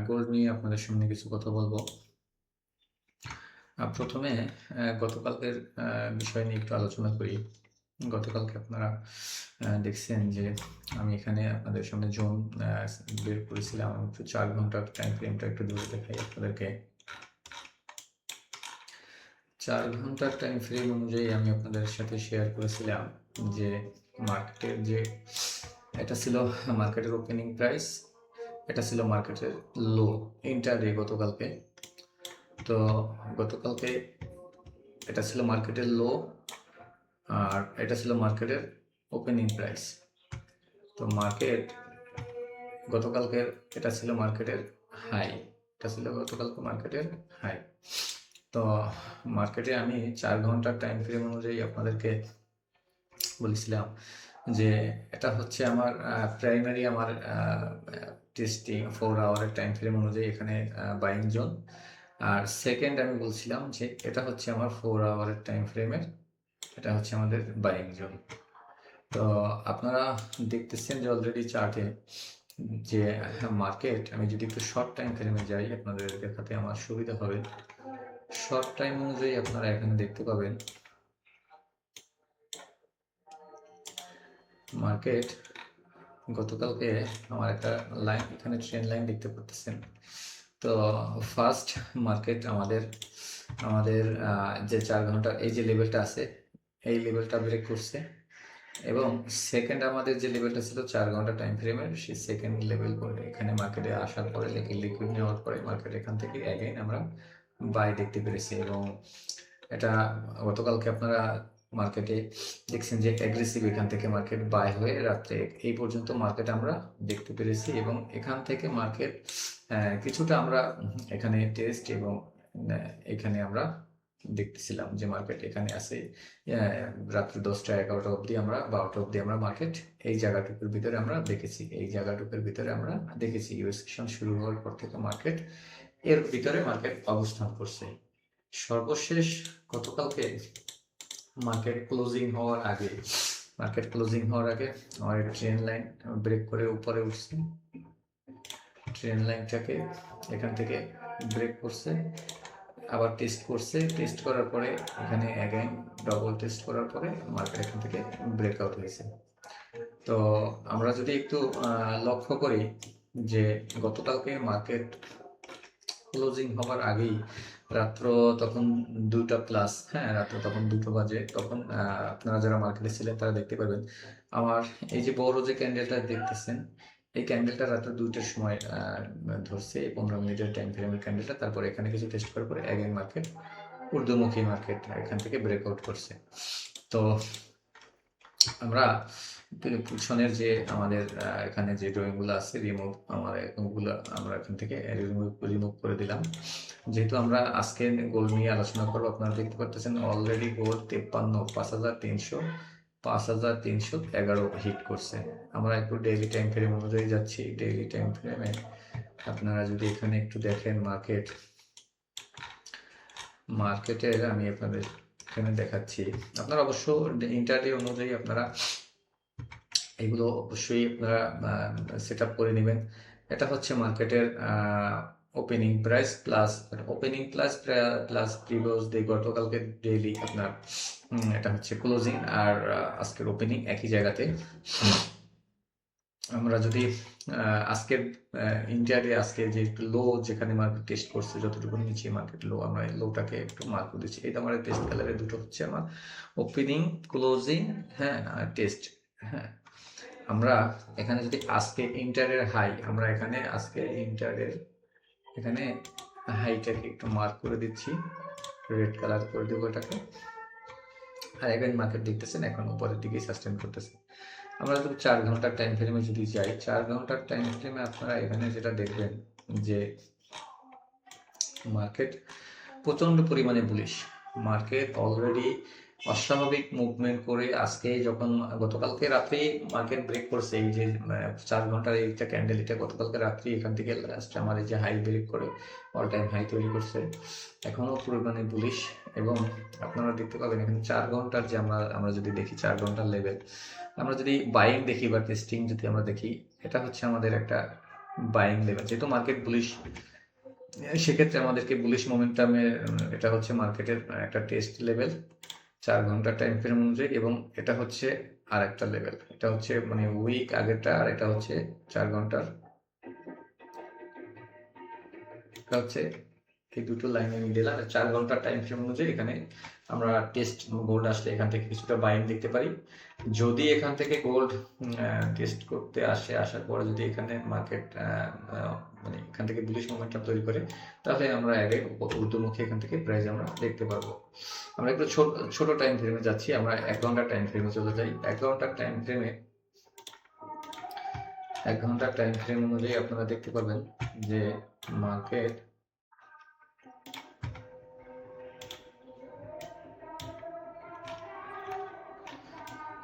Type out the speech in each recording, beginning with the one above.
Gold নিয়ে আপনাদের সামনে কিছু কথা বলবো। প্রথমে গতকালকের বিষয় নিয়ে একটু আলোচনা করি। গতকালকে আপনারা দেখছেন যে আমি এখানে আপনাদের সামনে জোন বের করেছিলাম। একটু 4 ঘন্টার টাইম ফ্রেমটা একটু দূরে দেখাই আপনাদেরকে। 4 ঘন্টার টাইম ফ্রেম অনুযায়ী আমি আপনাদের সাথে শেয়ার করেছিলাম যে মার্কেটের যে এটা ছিল মার্কেটের ওপেনিং প্রাইস, এটা ছিল মার্কেটের লো ইন্টারডে গতকালকে। তো গতকালকে এটা ছিল মার্কেটের লো আর এটা ছিল মার্কেটের ওপেনিং প্রাইস। তো মার্কেট গতকালকের এটা ছিল মার্কেটের হাই, এটা ছিল গতকালকে মার্কেটের হাই। তো মার্কেটে আমি 4 ঘন্টার টাইম ফ্রেম অনুযায়ী আপনাদেরকে বলেছিলাম যে এটা হচ্ছে আমার প্রাইমারি আমার টেস্টিং 4 আওয়ারের টাইম ফ্রেম অনুযায়ী এখানে বাইং জোন। আর সেকেন্ড আমি বলছিলাম যে এটা হচ্ছে আমার 4 আওয়ারের টাইম ফ্রেমের, এটা হচ্ছে আমাদের বাইং জোন। তো আপনারা দেখতেছেন যে অলরেডি চার্টে যে মার্কেট, আমি যদি একটু শর্ট টাইম ফ্রেমে যাই আপনাদের দেখাতে আমার সুবিধা হবে। শর্ট টাইম অনুযায়ী আপনারা এখানে দেখতে পাবেন মার্কেট গতকালকে আমার একটা লাইন, এখানে ট্রেন লাইন দেখতে পাচ্ছেন। তো ফার্স্ট মার্কেট আমাদের আমাদের যে 4 ঘন্টার এই যে লেভেলটা আছে এই লেভেলটা ব্রেক করছে, এবং সেকেন্ড আমাদের যে লেভেলটা ছিল 4 ঘন্টা টাইম ফ্রেমের সেই সেকেন্ড লেভেল পরে এখানে মার্কেটে আসার পরে লিকুইড নেওয়ার পরে মার্কেট এখান থেকে অ্যাগেইন আমরা বাই দেখতে পেরেছি। এবং এটা গতকালকে আপনারা মার্কেটে দেখছেন যে অ্যাগ্রেসিভ এখান থেকে মার্কেট বাই হয়ে রাত্রে এই পর্যন্ত মার্কেট আমরা দেখতে পেরেছি। এবং এখান থেকে মার্কেট কিছুটা আমরা এখানে টেস্ট এবং এখানে আমরা দেখতেছিলাম যে মার্কেট এখানে আছে রাত্রি 10টা 11টা অবধি আমরা 12টা অবধি আমরা মার্কেট এই জায়গাটুকুর ভিতরে আমরা দেখেছি, এই জায়গাটুকুর ভিতরে আমরা দেখেছি ইউএস সেশন শুরু হওয়ার পর থেকে মার্কেট এর ভিতরে মার্কেট অবস্থান করছে। সর্বশেষ গতকালকে মার্কেট ক্লোজিং হওয়ার আগে আমার ট্রেন লাইন ব্রেক করে উপরে উঠছে, ট্রেন লাইনটাকে এখান থেকে ব্রেক করছে, আবার টেস্ট করছে, টেস্ট করার পরে এখানে অ্যাগেন ডবল টেস্ট করার পরে মার্কেট এখান থেকে ব্রেকআউট হয়েছে। তো আমরা যদি একটু লক্ষ্য করি যে গতকালকে মার্কেট ক্লোজিং হবার আগেই রাত্র তখন 2টা প্লাস, হ্যাঁ রাত্র তখন 2টো বাজে, তখন আপনারা যারা মার্কেটে ছিলেন তারা দেখতে পাবেন আমার এই যে বড় যে ক্যান্ডেলটা দেখতেছেন এই ক্যান্ডেলটা রাত্র 2টার সময় ধরছে, 15 মিনিটের টাইম ফ্রেমের ক্যান্ডেলটা। তারপরে এখানে কিছু টেস্ট করার পরে অ্যাগেন মার্কেট ঊর্ধ্বমুখী মার্কেট এখান থেকে ব্রেকআউট করছে। তো আমরা পিছনের যে আমাদের এখানে যে ড্রয়িংগুলো আছে রিমুভ, আমার ওগুলো আমরা এখান থেকে রিমুভ করে দিলাম। যেহেতু আমরা আজকে গোল্ড নিয়ে আলোচনা করবো, আপনারা দেখতে পাচ্ছেন অলরেডি গোল্ড 5311 হিট করছে। আমরা একটু ডেইলি টাইম ফ্রেম অনুযায়ী যাচ্ছি। ডেইলি টাইম ফ্রেমে আপনারা যদি এখানে একটু দেখেন মার্কেটের আমি আপনাদের এখানে দেখাচ্ছি। আপনারা অবশ্য ইন্টারডে অনুযায়ী আপনারা এগুলো অবশ্যই আপনারা সেট আপ করে নেবেন। এটা হচ্ছে মার্কেটের opening price plus previous day গতকালকে ডেইলি আপনার এটা হচ্ছে ক্লোজিং আর আজকের ওপেনিং একই জায়গাতে। আমরা যদি আজকের ইন্ডিয়াতে আজকে যে লো যেখানে মার্কেট টেস্ট করছে যতটুকু নিচে মার্কেট লো, আমরা এই লোটাকে একটু মার্ক করে দিচ্ছি। এটা আমার টেস্ট কালারের দুটো হচ্ছে আমার ওপেনিং ক্লোজিং, হ্যাঁ আর টেস্ট। হ্যাঁ আমরা এখানে যদি আজকে ইন্টারের হাই, আমরা এখানে আজকে ইন্টারের এখানে হাইটাকে একটু মার্ক করে দিচ্ছি, রেড কালার করে দেবো এটাকে। আর এখন মার্কেট দেখতেছেন এখন উপরের দিকে সাস্টেন করতেছে। আমরা যদি 4 ঘন্টার টাইম ফ্রেমে যদি যাই, 4 ঘন্টার টাইম ফ্রেমে আপনারা এখানে যেটা দেখবেন যে মার্কেট প্রচন্ড পরিমাণে বুলিশ। মার্কেট অলরেডি অস্বাভাবিক মুভমেন্ট করে আজকে যখন গতকালকে রাত্রে মার্কেট ব্রেক করছে, এই যে 4 ঘন্টার এইটা ক্যান্ডেল, এটা গতকালকে রাত্রে এখান থেকে লাস্ট আমার এই যে হাই ব্রেক করে অল টাইম হাই তৈরি করছে, এখনও পরিমাণে বুলিশ। এবং আপনারা দেখতে পাবেন এখানে 4 ঘন্টার যে আমরা যদি দেখি 4 ঘন্টার লেভেল, আমরা যদি বাইং দেখি বা টেস্টিং যদি আমরা দেখি, এটা হচ্ছে আমাদের একটা বাইং লেভেল, যেহেতু মার্কেট বুলিশ, সেক্ষেত্রে আমাদেরকে বুলিশ মোমেন্টামে এটা হচ্ছে মার্কেটের একটা টেস্ট লেভেল 4 ঘন্টার টাইম ফ্রেম অনুযায়ী, এবং এটা হচ্ছে আর একটা লেভেল, এটা হচ্ছে মানে উইক আগেরটা, আর এটা হচ্ছে 4 ঘন্টার, এটা হচ্ছে এই দুটো লাইনে আমি দিলাম 4 ঘন্টার টাইম ফ্রেম অনুযায়ী। এখানে আমরা টেস্ট গোল্ড আসলে এখান থেকে কিছুটা বাইং দেখতে পারি। যদি এখান থেকে গোল্ড টেস্ট করতে আসার পরে যদি এখানে মার্কেট মানে এখান থেকে বুলিশ মোমেন্টাম তৈরি করে, তাহলে আমরা আগে ঊর্ধ্বমুখী এখান থেকে প্রাইস আমরা দেখতে পারবো। আমরা একটু ছোট টাইম ফ্রেমে যাচ্ছি, আমরা 1 ঘন্টার টাইম ফ্রেমে চলে যাই। 1 ঘন্টার টাইম ফ্রেমে 1 ঘন্টার টাইম ফ্রেম অনুযায়ী আপনারা দেখতে পারবেন যে মার্কেট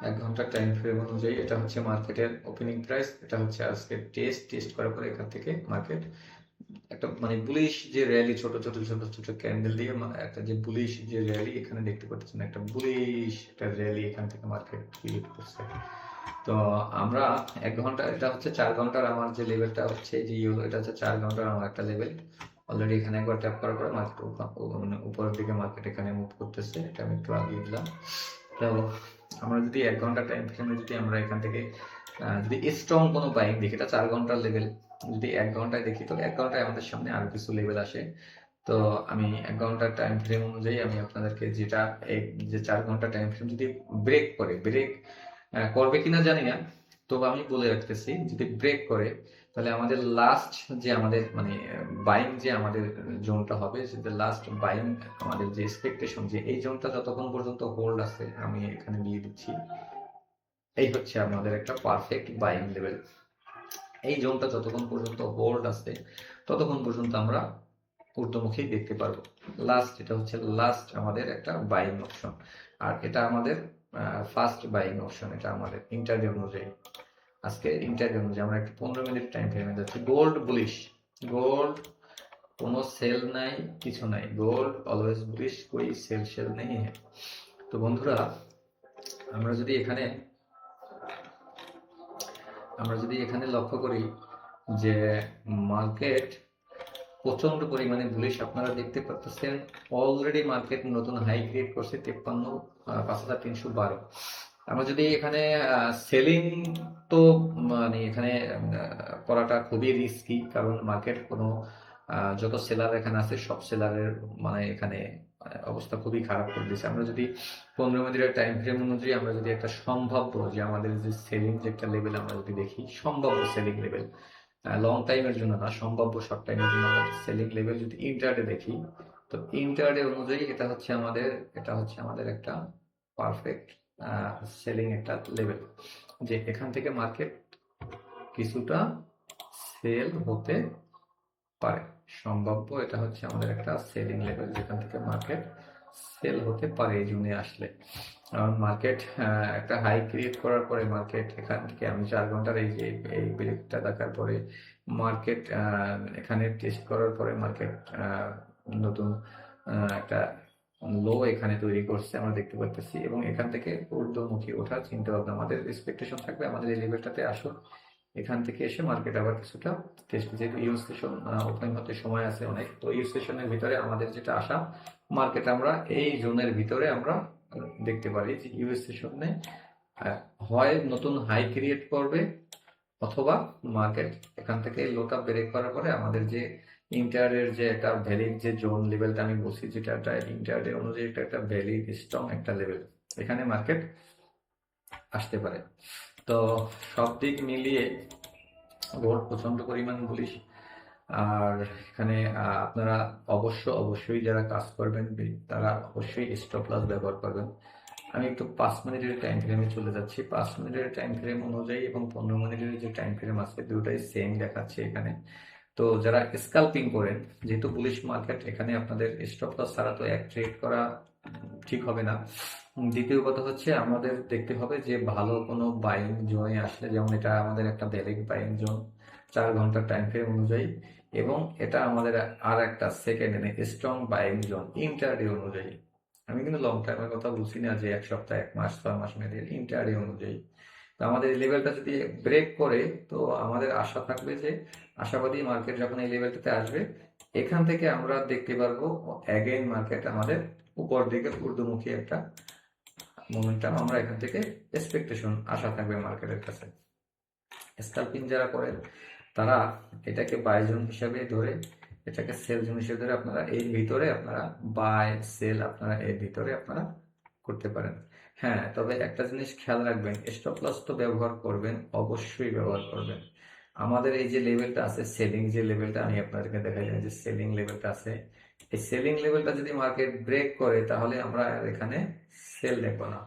1 ঘন্টার টাইম ফ্রেম অনুযায়ী এটা হচ্ছে মার্কেটের ওপেনিং প্রাইস, এটা হচ্ছে আজকে টেস্ট করার পরে এখান থেকে মার্কেট একটা মানে বুলিশ যে র্যালি, ছোট ছোট ছোট ছোট ক্যান্ডেল দিয়ে একটা যে বুলিশ যে র্যালি এখানে দেখতে পাচ্ছেন, একটা বুলিশ একটা র্যালি এখান থেকে মার্কেট ক্রিয়েট করছে। তো আমরা 1 ঘন্টা, এটা হচ্ছে 4 ঘন্টার আমার যে লেভেলটা হচ্ছে যে ইউরো, এটা হচ্ছে 4 ঘন্টার আমার একটা লেভেল। অলরেডি এখানে একবার ট্যাপ করার পরে মার্কেট মানে উপরের দিকে মার্কেট এখানে মুভ করতেছে, এটা আমি একটু আগিয়ে দিলাম। তো আমরা যদি 1 ঘন্টা টাইম ফ্রেমে যদি আমরা এখান থেকে যদি স্ট্রং কোনো বাইং দেখি, এটা 4 ঘন্টার লেভেল, যদি 1 ঘন্টায় দেখি, তো 1 ঘন্টায় আমাদের সামনে আরো কিছু লেভেল আসে। তো আমি 1 ঘন্টার টাইম ফ্রেম অনুযায়ী আমি আপনাদেরকে যেটা এই যে 4 ঘন্টা টাইম ফ্রেম যদি ব্রেক করবে কিনা জানি না, তবে আমি বলে রাখতেছি যদি ব্রেক করে, তাহলে আমাদের লাস্ট যে আমাদের মানে বাইং যে আমাদের জোনটা হবে, সেটা লাস্ট বাইং আমাদের যে এক্সপেকটেশন, যে এই জোনটা যতক্ষণ পর্যন্ত হোল্ড আছে, আমি এখানে দিয়ে দিচ্ছি, এই হচ্ছে আমাদের একটা পারফেক্ট বাইং লেভেল। এই জোনটা যতক্ষণ পর্যন্ত হোল্ড আছে, ততক্ষণ পর্যন্ত আমরা ঊর্ধ্বমুখী দেখতে পারবো। এটা হচ্ছে লাস্ট আমাদের একটা বাইং অপশন, আর এটা আমাদের ফার্স্ট বাইং অপশন, এটা আমাদের ইন্টারডে অনুযায়ী। আজকে ইন্টারডে অনুযায়ী আমরা একটা 15 মিনিট টাইম ফ্রেমে যাচ্ছি। গোল্ড বুলিশ, গোল্ড কোনো সেল নাই, কিছু নাই, গোল্ড অলওয়েজ বুলিশ, কোই সেল নেই। তো বন্ধুরা, আমরা যদি এখানে লক্ষ্য করি যে মার্কেট প্রচন্ড পরিমাণে বুলিশ, আপনারা দেখতে পাচ্ছেন অলরেডি মার্কেট নতুন হাই ক্রিয়েট করছে 53,5,312। আমরা যদি এখানে সেলিং, তো মানে এখানে করাটা খুবই রিস্কি, কারণ মার্কেট কোনো যত সেলার এখানে আছে সব সেলারের মানে এখানে অবস্থা খুবই খারাপ করে দিয়েছে। আমরা যদি 15 মিনিটের টাইম ফ্রেম অনুযায়ী আমরা যদি একটা সম্ভাব্য যে আমাদের যে সেলিং যে একটা লেভেল আমরা যদি দেখি, সম্ভাব্য সেলিং লেভেল, লং টাইমের জন্য না, সম্ভাব্য শর্ট টাইমের জন্য আমরা সেলিং লেভেল যদি ইন্টারডে দেখি, তো ইন্টারডে অনুযায়ী এটা হচ্ছে আমাদের একটা পারফেক্ট সেলিং একটা লেভেল, যে এখান থেকে মার্কেট কিছুটা সেল হতে পারে, সম্ভাব্য এটা হচ্ছে আমাদের একটা সেলিং লেভেল, যেখান থেকে মার্কেট সেল হতে পারে এই জুনে আসলে। কারণ মার্কেট একটা হাই ক্রিয়েট করার পরে মার্কেট এখান থেকে, আমি 4 ঘন্টার এই ব্রেকটা দেখার পরে মার্কেট এখানে টেস্ট করার পরে মার্কেট নতুন একটা লো এখানে তৈরি করছে আমরা দেখতে পাচ্ছি, এবং এখান থেকে ঊর্ধ্বমুখী ওঠার চিন্তা ভাবনা আমাদের এক্সপেকটেশন থাকবে, আমাদের এই লেভেলটাতে আসুন, এখান থেকে এসে মার্কেট আবার কিছুটা টেস্ট, যেহেতু ইউ সেশন ওপেন হতে সময় আছে অনেক, তো ইউ সেশনের ভিতরে আমাদের যেটা আশা, মার্কেট আমরা এই জোনের ভিতরে আমরা দেখতে পারি যে ইউ সেশনে হয় নতুন হাই ক্রিয়েট করবে, অথবা মার্কেট এখান থেকে লোটা ব্রেক করার পরে আমাদের যে ইন্টারের যে একটা ভ্যালিড যে জোন লেভেলটা আমি বলছি, যেটা একটা ইন্টারডে অনুযায়ী একটা ভ্যালিড স্ট্রং একটা লেভেল, এখানে মার্কেট আসতে পারে। তো সব দিক মিলিয়ে গোল্ড প্রচন্ড পরিমাণ বুলিশ। আর এখানে আপনারা অবশ্যই যারা কাজ করবেন তারা অবশ্যই স্টপ লস ব্যবহার করবেন। আমি একটু 5 মিনিটের টাইম ফ্রেমে চলে যাচ্ছি। 5 মিনিটের টাইম ফ্রেম অনুযায়ী এবং 15 মিনিটের যে টাইম ফ্রেম আছে, দুটোই সেম দেখাচ্ছে এখানে। তো যারা স্কাল্পিং করেন, যেহেতু বুলিশ মার্কেট, এখানে আপনাদের স্টপ লস ছাড়া তো এক ট্রেড করা ঠিক হবে না। দ্বিতীয় কথা হচ্ছে আমাদের দেখতে হবে যে ভালো কোনো বাইং জোনে আসলে, যেমন এটা আমাদের একটা ভ্যালিড বাইং জোন 4 ঘন্টার টাইম ফ্রেম অনুযায়ী, এবং এটা আমাদের আর একটা second strong buying zone intraday অনুযায়ী। আমি কিন্তু লং টাইমের কথা বলছি না, যে 1 সপ্তাহ 1 মাস 6 মাস মেয়াদের, ইন্টারডে অনুযায়ী। তো আমাদের এই লেভেলটা যদি ব্রেক করে, তো আমাদের আশা থাকবে যে আশাবাদী মার্কেট যখন এই লেভেলটাতে আসবে, এখান থেকে আমরা দেখতে পারবো অ্যাগেইন মার্কেট আমাদের উপর দিকে ঊর্ধ্বমুখী একটা মোমেন্টাম আমরা এখান থেকে এক্সপেকটেশন আশা থাকবে মার্কেটের কাছে। স্ক্যালপিং যারা করেন তারা এটাকে বাই জোন হিসাবে ধরে, এটাকে সেল জোন হিসেবে ধরে আপনারা এর ভিতরে আপনারা বাই সেল আপনারা এর ভিতরে আপনারা করতে পারেন। হ্যাঁ, তবে একটা জিনিস খেয়াল রাখবেন, স্টপ লস তো ব্যবহার করবেন, অবশ্যই ব্যবহার করবেন। আমাদের এই যে লেভেলটা আছে, সেলিং যে লেভেলটা আমি আপনাদেরকে দেখাইলাম যে সেলিং লেভেলটা আছে, এই সেলিং লেভেলটা যদি মার্কেট ব্রেক করে তাহলে আমরা এখানে সেল দেখবো না।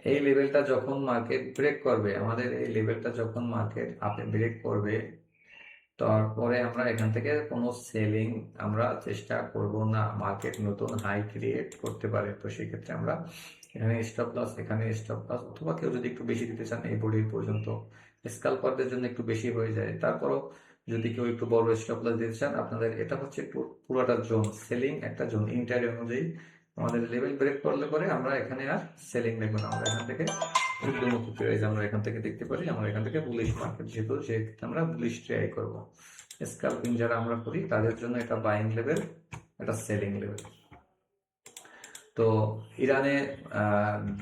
এই লেভেলটা যখন মার্কেট ব্রেক করবে, আমাদের এই লেভেলটা যখন মার্কেট আপে ব্রেক করবে, তারপরে আমরা এখান থেকে কোনো সেলিং আমরা চেষ্টা করব না। মার্কেট নতুন হাই ক্রিয়েট করতে পারে, তো সেক্ষেত্রে আমরা এখানে স্টপ লস, এখানে স্টপ লস, অথবা কেউ যদি একটু বেশি দিতে চান এই বডির পর্যন্ত, স্ক্যাল্পারদের জন্য একটু বেশি হয়ে যায়, তারপরও যদি কেউ একটু বড় স্টপ লস দিতে চান, আপনাদের এটা হচ্ছে পুরোটা জোন, সেলিং একটা জোন ইন্টারি অনুযায়ী আমাদের লেভেল ব্রেক করলে পরে আমরা এখানে আর সেলিং দেখবো না, আমরা এখান থেকে ঊর্ধ্বমুখী প্রাইস আমরা এখান থেকে দেখতে পারি, আমরা এখান থেকে বুলিশ মার্কেট যেহেতু আমরা বুলিশ ট্রাই করব। স্ক্যালপিং যারা আমরা করি তাদের জন্য এটা বাইং লেভেল, এটা সেলিং লেভেল। তো ইরানে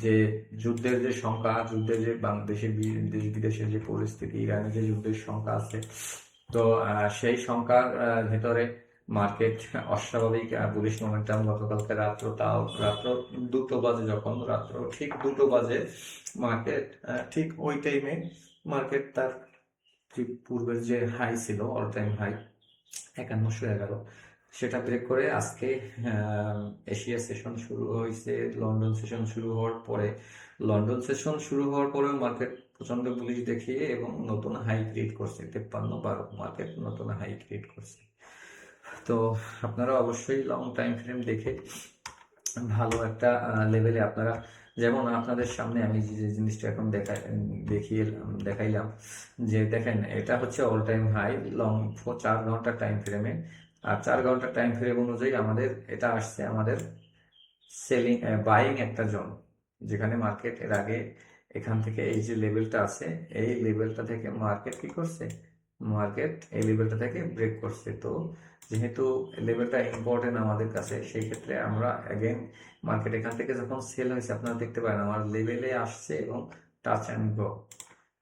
যে যুদ্ধের যে সংখ্যা, যুদ্ধের যে বাংলাদেশের দেশ বিদেশের যে পরিস্থিতি, ইরানে যে যুদ্ধের সংখ্যা আছে, তো সেই সংখ্যার ভেতরে মার্কেট অস্বাভাবিক বুলিশ মোমেন্টাম গতকালকে রাত্র 2টো বাজে, যখন রাত্র ঠিক 2টো বাজে মার্কেট ঠিক ওই টাইমে মার্কেট তার পূর্বের যে হাই ছিল, অল টাইম হাই 5111, সেটা ব্রেক করে আজকে এশিয়া সেশন শুরু হয়েছে। লন্ডন সেশন শুরু হওয়ার পরে, লন্ডন সেশন শুরু হওয়ার পরেও মার্কেট প্রচন্ড বুলিশ দেখিয়ে এবং নতুন হাই ক্রিয়েট করছে, 53-12 মার্কেট নতুন হাই ক্রিয়েট করছে। তো আপনারা অবশ্যই লং টাইম ফ্রেম দেখে ভালো একটা লেভেলে আপনারা, যেমন আপনাদের সামনে আমি যে জিনিসটা এখন দেখাইলাম যে দেখেন এটা হচ্ছে অল টাইম হাই লং 4 ঘন্টা টাইম ফ্রেমে, আর 4 ঘন্টা টাইম ফ্রেম অনুযায়ী আমাদের এটা আসছে আমাদের সেলিং বাইং একটা জোন, যেখানে মার্কেট এর আগে এখান থেকে এই যে লেভেলটা আছে, এই লেভেলটা থেকে মার্কেট কি করছে, মার্কেট এই লেভেলটা থেকে ব্রেক করছে। তো যেহেতু লেভেলটা ইম্পর্টেন্ট আমাদের কাছে, সেই ক্ষেত্রে আমরা অ্যাগেন মার্কেট এখান থেকে যখন সেল হয়েছে আপনারা দেখতে পারেন আমার লেভেলে আসছে এবং টাচ অ্যান্ড গো,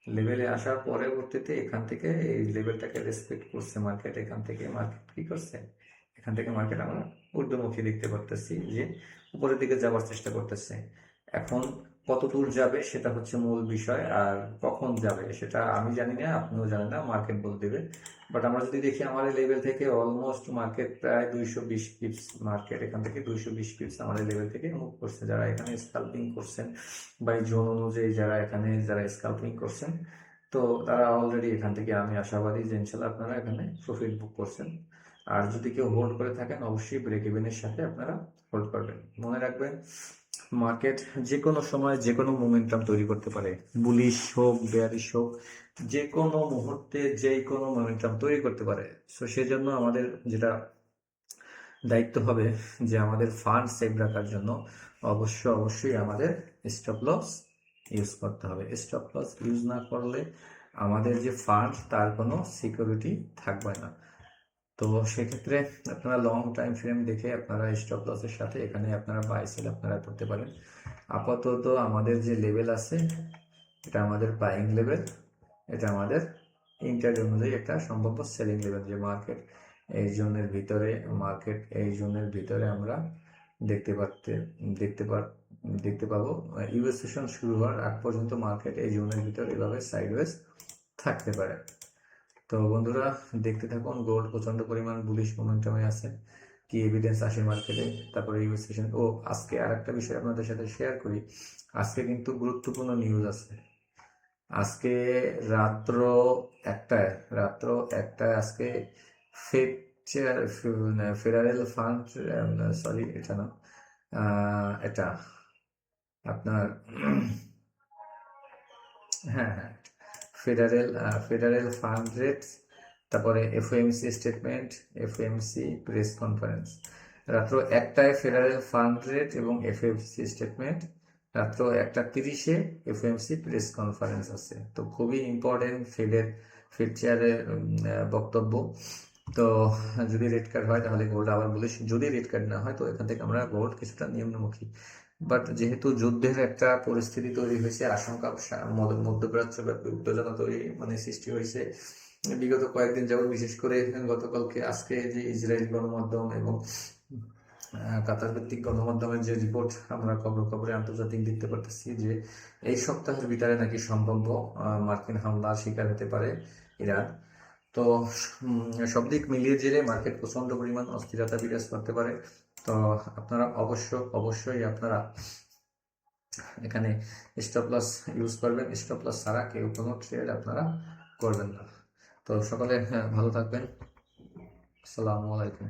লেভেলে আসার পরবর্তীতে এখান থেকে এই লেভেলটাকে রেসপেক্ট করছে মার্কেট, এখান থেকে মার্কেট কি করছে, এখান থেকে মার্কেট আমরা ঊর্ধ্বমুখী দেখতে পারতেছি যে উপরের দিকে যাওয়ার চেষ্টা করতেছে। এখন কত দূর যাবে সেটা হচ্ছে মূল বিষয়, আর কখন যাবে সেটা আমি জানি না, আপনিও জানেন না, মার্কেট বলে দেবে। বাট আমরা যদি দেখি আমার এই লেভেল থেকে অলমোস্ট মার্কেট প্রায় 220 পিপস, মার্কেট এখান থেকে 220 পিপস আমাদের লেভেল থেকে মুভ করছে। যারা এখানে স্কাল্পিং করছেন বা এই জোন অনুযায়ী যারা স্কাল্পিং করছেন, তো তারা অলরেডি এখান থেকে আমি আশাবাদী যে ইনশাল্লাহ আপনারা এখানে প্রফিট বুক করছেন। আর যদি কেউ হোল্ড করে থাকেন অবশ্যই ব্রেক ইভেনের সাথে আপনারা হোল্ড করবেন। মনে রাখবেন মার্কেট যে কোনো সময় যে কোনো মোমেন্টাম তৈরি করতে পারে, বুলিশ হোক বেয়ারিশ হোক, যে কোনো মুহূর্তে যে কোনো মোমেন্টাম তৈরি করতে পারে। সো সেজন্য আমাদের যেটা দায়িত্ব হবে যে আমাদের ফান্ড সেভ রাখার জন্য অবশ্যই আমাদের স্টপ লস ইউজ করতে হবে। স্টপ লস ইউজ না করলে আমাদের যে ফান্ড তার কোনো সিকিউরিটি থাকবে না। তো সেক্ষেত্রে আপনারা লং টাইম ফ্রেম দেখে আপনারা স্টপ লসের সাথে এখানে আপনারা বাই সেল আপনারা করতে পারেন। আপাতত আমাদের যে লেভেল আছে এটা আমাদের বাইং লেভেল, এটা আমাদের ইন্টার অনুযায়ী একটা সম্ভাব্য সেলিং লেভেল, যে মার্কেট এই জোনের ভিতরে আমরা দেখতে পাবো ইউএস সেশন শুরু হওয়ার আগ পর্যন্ত মার্কেট এই জোনের ভিতরে এভাবে সাইডওয়েজ থাকতে পারে। তো বন্ধুরা দেখতে থাকুন, গোল্ড প্রচন্ড পরিমাণ বুলিশ মোমেন্টামে আছে, কি এভিডেন্স আসে মার্কেটে, তারপরে ইউএস সেশন। ও আজকে আর একটা বিষয় আপনাদের সাথে শেয়ার করি, আজকে কিন্তু গুরুত্বপূর্ণ নিউজ আছে। আজকে রাত্র একটায় আজকে ফেডারেল ফান্ড, সরি এটা না, এটা আপনার হ্যাঁ, ফেডারেল ফান্ড রেট, তারপরে FOMC statement, FOMC press conference. রাত্র 1টায় ফেডারেল ফান্ড রেট এবং এফওএমসি স্টেটমেন্ট, রাত্র 1:30-এ এফওএমসি প্রেস কনফারেন্স আছে। তো খুবই ইম্পর্টেন্ট ফেড চেয়ারের বক্তব্য। তো যদি রেড কার্ড হয় তাহলে গোল্ড, আবার বলিস যদি রেড কার্ড না হয় তো এখান থেকে আমরা গোল্ড কিছুটা নিম্নমুখী। বাট যেহেতু যুদ্ধের একটা পরিস্থিতি তৈরি হয়েছে, আশঙ্কা মধ্যপ্রাচ্যব্যাপী উত্তেজনা সৃষ্টি হয়েছে বিগত কয়েকদিন যাবত, বিশেষ করে গতকালকে আজকে যে ইসরায়েল গণমাধ্যম এবং কাতার ভিত্তিক গণমাধ্যমের যে রিপোর্ট আমরা খবরে আন্তর্জাতিক দেখতে পারতেছি যে এই সপ্তাহের ভিতরে নাকি সম্ভাব্য মার্কিন হামলার শিকার হতে পারে ইরান। তো সব দিক মিলিয়ে জেলে মার্কেট প্রচন্ড পরিমাণ অস্থিরতা বিরাজ করতে পারে। তো আপনারা অবশ্যই আপনারা এখানে স্টপ লস ইউজ করবেন। স্টপ লস ছাড়া কেউ কোনো ট্রেড আপনারা করবেন না। তো সকলে ভালো থাকবেন। আসসালামু আলাইকুম।